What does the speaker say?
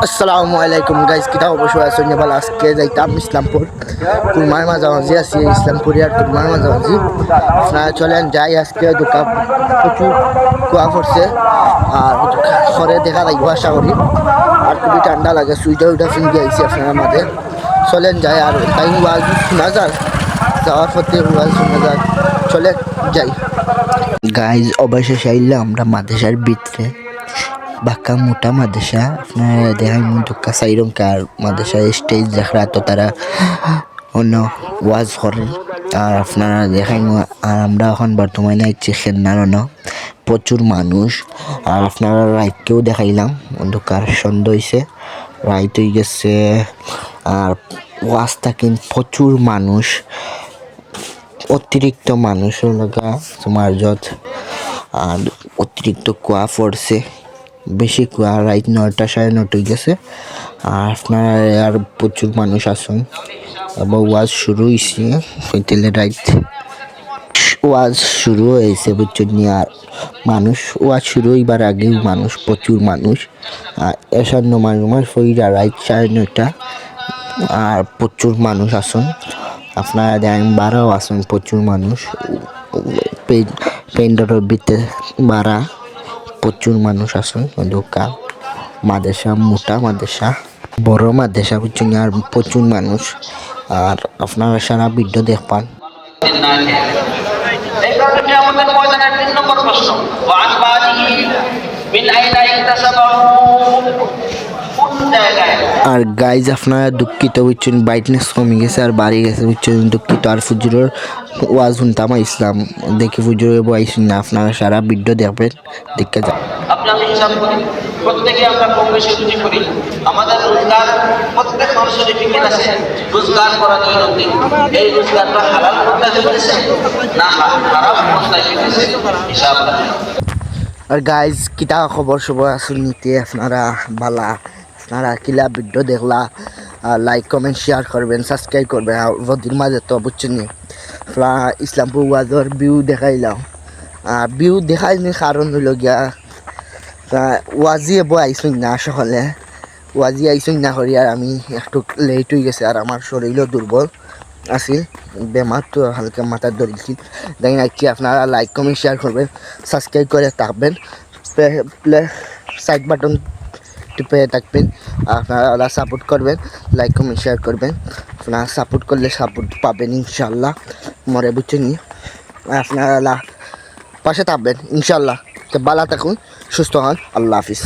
আসসালামু আলাইকুম গাইজ, কিতা অবশ্যই আছেন ভালো। আজকে যাইতাম ইসলামপুর, কুরমার মাঝামাঝি আছি ইসলামপুরে আর কুরমার মাঝামাঝি। আপনারা চলেন যাই। আজকে দোকান প্রচুর কুয়া পড়ছে আর ঘরে দেখা লাগবে আশা করি। আর খুবই ঠান্ডা লাগে, সুইটার উইটার ফিঙ্গি আইছি আপনারা মাঝে। চলেন যাই আর তাই ওয়াজ শোনা যায়, যাওয়ার পথে ওয়াজ শোনা যায়। চলেন যাই গাইজ। অবশেষে আইলাম আমরা মাদেশার ভিতরে, বাঁকা মোটা মাদেশা। আপনারা দেখাই দুঃখা সাইরঙ্কার মাদেশা স্টেজ দেখা তো তারা অন্য ওয়াজ করেন। আর আপনারা দেখাই আর আমরা এখন বর্তমানে আইছি খেলনার প্রচুর মানুষ। আর আপনারা রাইটকেও দেখাইলাম, অন্ধকার সন্ধ্যা হয়েছে, রাইট হয়ে গেছে। আর ওয়াজটা কিন্তু প্রচুর মানুষ, অতিরিক্ত মানুষের লাগা তোমার যত। আর অতিরিক্ত কুয়া পড়ছে, বেশি কুয়া। রাত 9টা 9:30 হয়ে গেছে। আর আপনারা আর প্রচুর মানুষ আসুন। আবার ওয়াজ শুরু হয়েছে হইতেলে রাত ওয়াজ শুরু হয়েছে বুঝছেন। আর মানুষ ওয়াজ শুরু হইবার আগেও মানুষ, প্রচুর মানুষ। আর এসার নমাজ ফইরা রাত 9:30। আর প্রচুর মানুষ আসুন। আপনারা দেখেন বারাও আসুন, প্রচুর মানুষ। পেন্ডারের ভিতরে বারা প্রচুর মানুষ আসুন। দোকান মাদেশা, মোটা মাদেশা, বড় মাদেশা বুঝছেন। আর প্রচুর মানুষ। আর আপনারা সারা ভিডিও দেখপান। এই কারণে কিয়ামতের ময়দানের 3 নম্বর প্রশ্ন, ওয়ান বাদিহি মিন আইনা ইকতাসাবাহু। আর গাইজ আপনারা দুঃখিত বুঝছেন, ব্রাইটনেস কমে গেছে আর বাড়ি গেছে বুঝছেন, দুঃখিত। আর ফুজুরের ওয়াজ শুনতাম ইসলাম দেখি ফুজুরের বয়সুন না। আপনারা সারা ভিডিও দেখবেন, দেখে যান। আপনাকে হিসাব করি, প্রত্যেকে আমরা কম বেশি রুজি করি। আমাদের রোজগার প্রত্যেক মানুষের ফিকির আছে, রোজগার করা দৈনন্দিন। এই রোজগারটা হালাল পন্থায় হইতেছে না হারাম পন্থায় হইতেছে, হিসাব রাখেন। আর গাইজ কিতা খবর সবর আসুন নিতে আপনারা বালা। আপনারা কিলা ভিডিও দেখলা, লাইক কমেন্ট শেয়ার করবেন, সাবস্ক্রাইব করবেন। আর ওদের মাঝে তো বুঝছেন আপনারা ইসলামপুর ওয়াজর ভিউ দেখাইলাম। ভিউ দেখাইনি কারণ হইল গিয়া ওয়াজি বই আইসুন না সকালে, ওয়াজি আইসুন না করি। আর আমি একটু লেট হয়ে গেছে আর আমার শরীরও দুর্বল আছিল, বেমার তো হালকা মাথার ধরেছিল। দেখেন আজকে আপনারা লাইক কমেন্ট শেয়ার করবেন, সাবস্ক্রাইব করে থাকবেন, সাইড বাটন টিপে থাকবেন। আপনারা সাপোর্ট করবেন, লাইক কমেন্ট শেয়ার করবেন। আপনারা সাপোর্ট করলে সাপোর্ট পাবেন ইনশাল্লাহ। মরে বুঝছেন আপনারা পাশে থাকবেন ইনশাল্লাহ। তো ভালো থাকুন, সুস্থ হন, আল্লাহ হাফিজ।